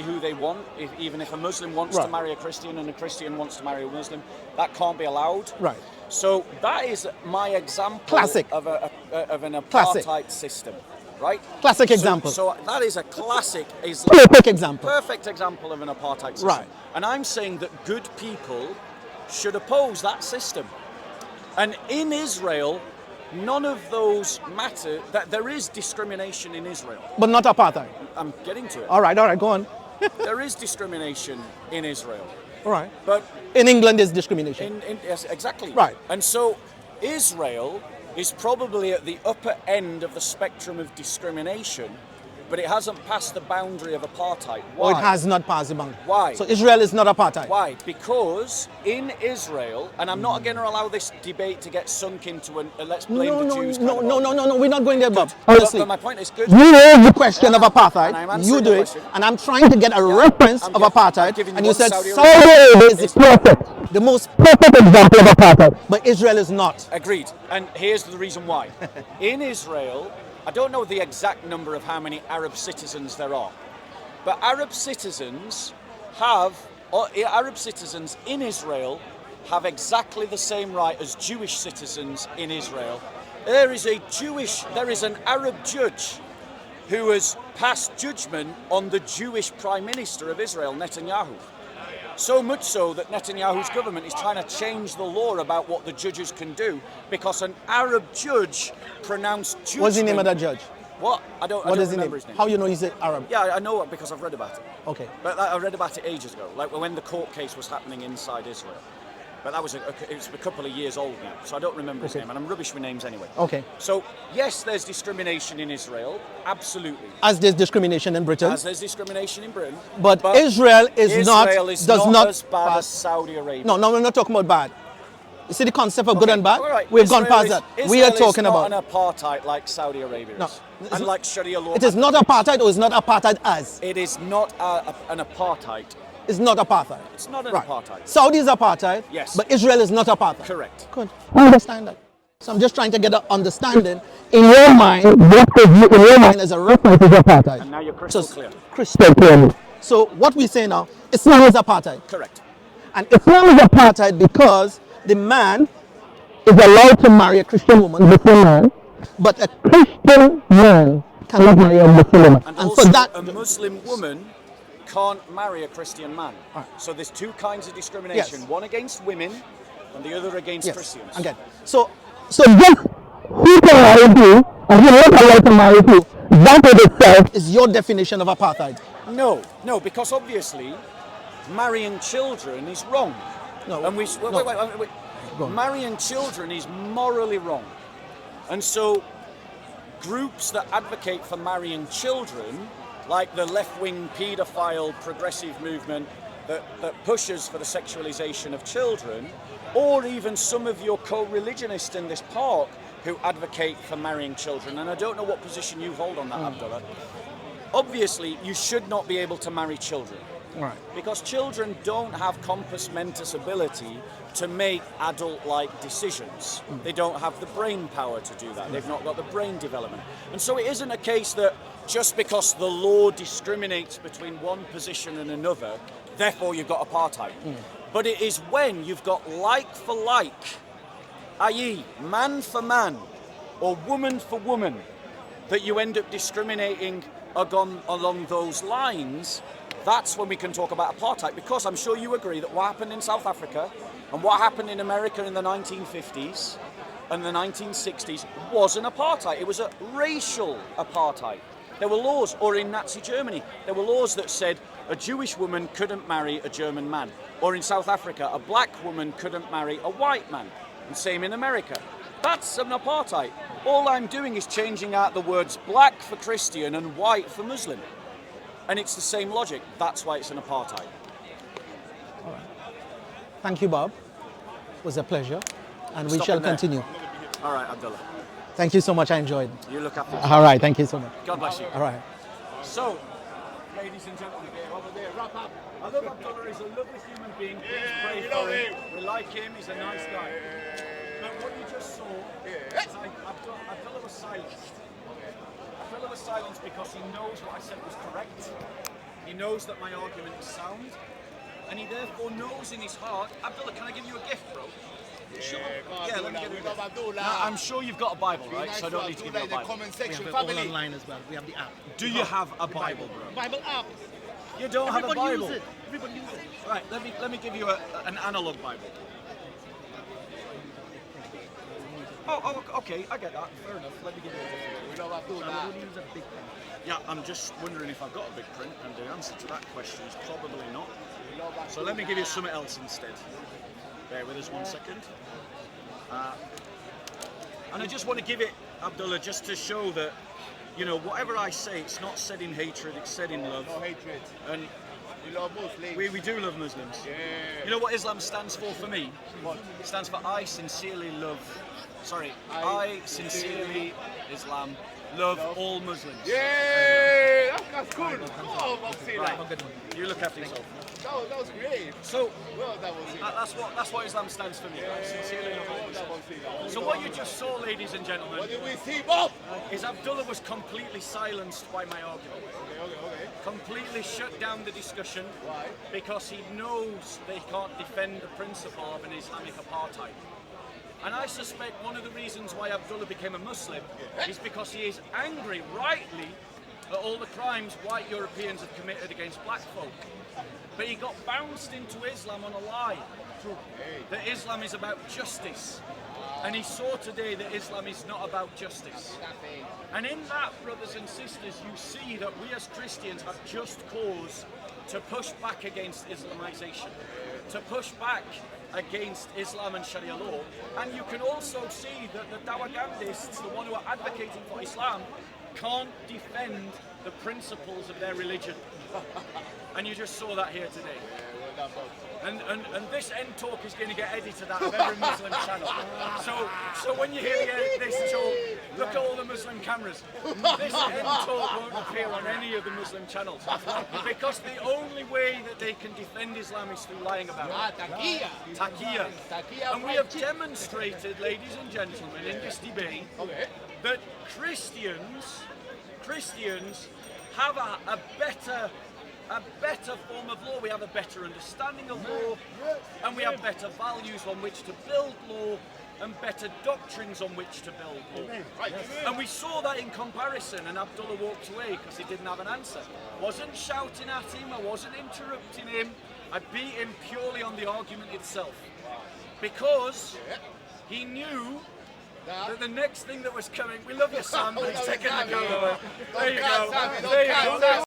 who they want, even if a Muslim wants to marry a Christian and a Christian wants to marry a Muslim, that can't be allowed. Right. So that is my example of an apartheid system, right? Classic example. So that is a classic perfect example. Perfect example of an apartheid system. Right. And I'm saying that good people should oppose that system. And in Israel, none of those matter. That there is discrimination in Israel. But not apartheid. I'm getting to it. All right, go on. There is discrimination in Israel. All right. But in England, there's discrimination. Yes, exactly. Right. And so Israel is probably at the upper end of the spectrum of discrimination, but it hasn't passed the boundary of apartheid. Why? Or it has not passed the boundary. Why? So Israel is not apartheid. Why? Because in Israel, and I'm not going to allow this debate to get sunk into a let's blame the Jews. No, we're not going there, Bob. Honestly, but my point is good. You raised the question of apartheid. You do it, and I'm trying to get a reference of apartheid, and you said Saudi Arabia is perfect, the most perfect example of apartheid, but Israel is not. Agreed. And here's the reason why. In Israel, I don't know the exact number of how many Arab citizens there are, but Arab citizens in Israel have exactly the same right as Jewish citizens in Israel. There is an Arab judge who has passed judgment on the Jewish Prime Minister of Israel, Netanyahu. So much so that Netanyahu's government is trying to change the law about what the judges can do because an Arab judge pronounced judgment. What's the name of that judge? What? I don't remember his name. How you know he's Arab? Yeah, I know it because I've read about it. Okay. But I read about it ages ago, like when the court case was happening inside Israel. But that was it was a couple of years old now, so I don't remember his name, and I'm rubbish with names anyway. Okay. So, yes, there's discrimination in Israel, absolutely. As there's discrimination in Britain. As there's discrimination in Britain. But Israel is not as bad as Saudi Arabia. No, we're not talking about bad. You see the concept of good and bad? Right. We've gone past that. We are talking about an apartheid like Saudi Arabia is. And like Sharia law. It is not apartheid, or it's not apartheid as? It is not an apartheid. It's not apartheid. It's not an apartheid. Saudi is apartheid. Yes. But Israel is not apartheid. Correct. Good. I understand that. So I'm just trying to get an understanding in your mind what in your mind as a reference is apartheid. And now you're crystal clear. Crystal clear. So what we say now, Islam is apartheid. Correct. And Islam is apartheid because the man is allowed to marry a Christian woman, Muslim man, but a Christian man cannot marry a Muslim woman. And also, for that, a Muslim woman can't marry a Christian man. Right. So there's two kinds of discrimination: one against women, and the other against Christians. Okay. So just who can marry you, and you're not allowed to marry you. That in itself is your definition of apartheid. No, because obviously, marrying children is wrong. No. And wait. Marrying children is morally wrong. And so groups that advocate for marrying children, like the left-wing paedophile progressive movement that pushes for the sexualization of children, or even some of your co-religionists in this park who advocate for marrying children, and I don't know what position you hold on that, Abdullah. Obviously, you should not be able to marry children. Right. Because children don't have compos mentis ability to make adult-like decisions. They don't have the brain power to do that. They've not got the brain development. And so it isn't a case that just because the law discriminates between one position and another, therefore you've got apartheid. But it is when you've got like for like, i.e. man for man or woman for woman, that you end up discriminating along those lines. That's when we can talk about apartheid, because I'm sure you agree that what happened in South Africa and what happened in America in the 1950s and the 1960s was an apartheid. It was a racial apartheid. There were laws, or in Nazi Germany, there were laws that said a Jewish woman couldn't marry a German man. Or in South Africa, a black woman couldn't marry a white man. And same in America. That's an apartheid. All I'm doing is changing out the words black for Christian and white for Muslim. And it's the same logic. That's why it's an apartheid. All right. Thank you, Bob. It was a pleasure. And we shall continue. All right, Abdullah. Thank you so much. I enjoyed. You look after yourself. All right. Thank you so much. God bless you. All right. So, ladies and gentlemen, over there, wrap up. I love Abdullah. He's a lovely human being. Please pray for him. We like him. He's a nice guy. But what you just saw is Abdullah was silenced. Abdullah was silenced because he knows what I said was correct. He knows that my argument is sound, and he therefore knows in his heart. Abdullah, can I give you a gift, bro? Sure. Yeah, let me give you a gift. Now, I'm sure you've got a Bible, right? So I don't need to give you a Bible. Comment section, We have it all online as well. We have the app. Do you have a Bible, bro? Bible app. You don't have a Bible. Use it. Everybody use it. Right, let me give you an analog Bible. Oh, okay, I get that. Fair enough. Let me give you a different. Yeah, I'm just wondering if I've got a big print, and the answer to that question is probably not. So let me give you something else instead. Bear with us 1 second. And I just want to give it, Abdullah, just to show that, you know, whatever I say, it's not said in hatred, it's said in love. No hatred. And we love Muslims. We do love Muslims. Yeah. You know what Islam stands for me? What? It stands for I sincerely Islam love all Muslims. Yeah, that's cool. Oh, Right. You look after yourself. That was great. So Well, that was it. that's what Islam stands for me. I sincerely love all Muslims. So what you just saw, ladies and gentlemen, What did we see, Bob? is Abdullah was completely silenced by my argument. Okay. Completely shut down the discussion. Why? Because he knows that he can't defend the principle of an Islamic apartheid. And I suspect one of the reasons why Abdullah became a Muslim is because he is angry, rightly, at all the crimes white Europeans have committed against black folk. But he got bounced into Islam on a lie, that Islam is about justice. And he saw today that Islam is not about justice. And in that, brothers and sisters, you see that we as Christians have just cause to push back against Islamization, to push back against Islam and Sharia law. And you can also see that the Dawagandists, the one who are advocating for Islam, can't defend the principles of their religion. And you just saw that here today. And this end talk is going to get edited out of every Muslim channel. So when you hear this talk, look at all the Muslim cameras. This end talk won't appear on any of the Muslim channels, because the only way that they can defend Islam is through lying about it. Taqiyya. And we have demonstrated, ladies and gentlemen, in this debate, that Christians have a better form of law. We have a better understanding of law, and we have better values on which to build law, and better doctrines on which to build law. And we saw that in comparison, and Abdullah walked away because he didn't have an answer. Wasn't shouting at him, I wasn't interrupting him. I beat him purely on the argument itself, because he knew that the next thing that was coming. We love you, Sam. He's taking the camera away. There you go. There you go.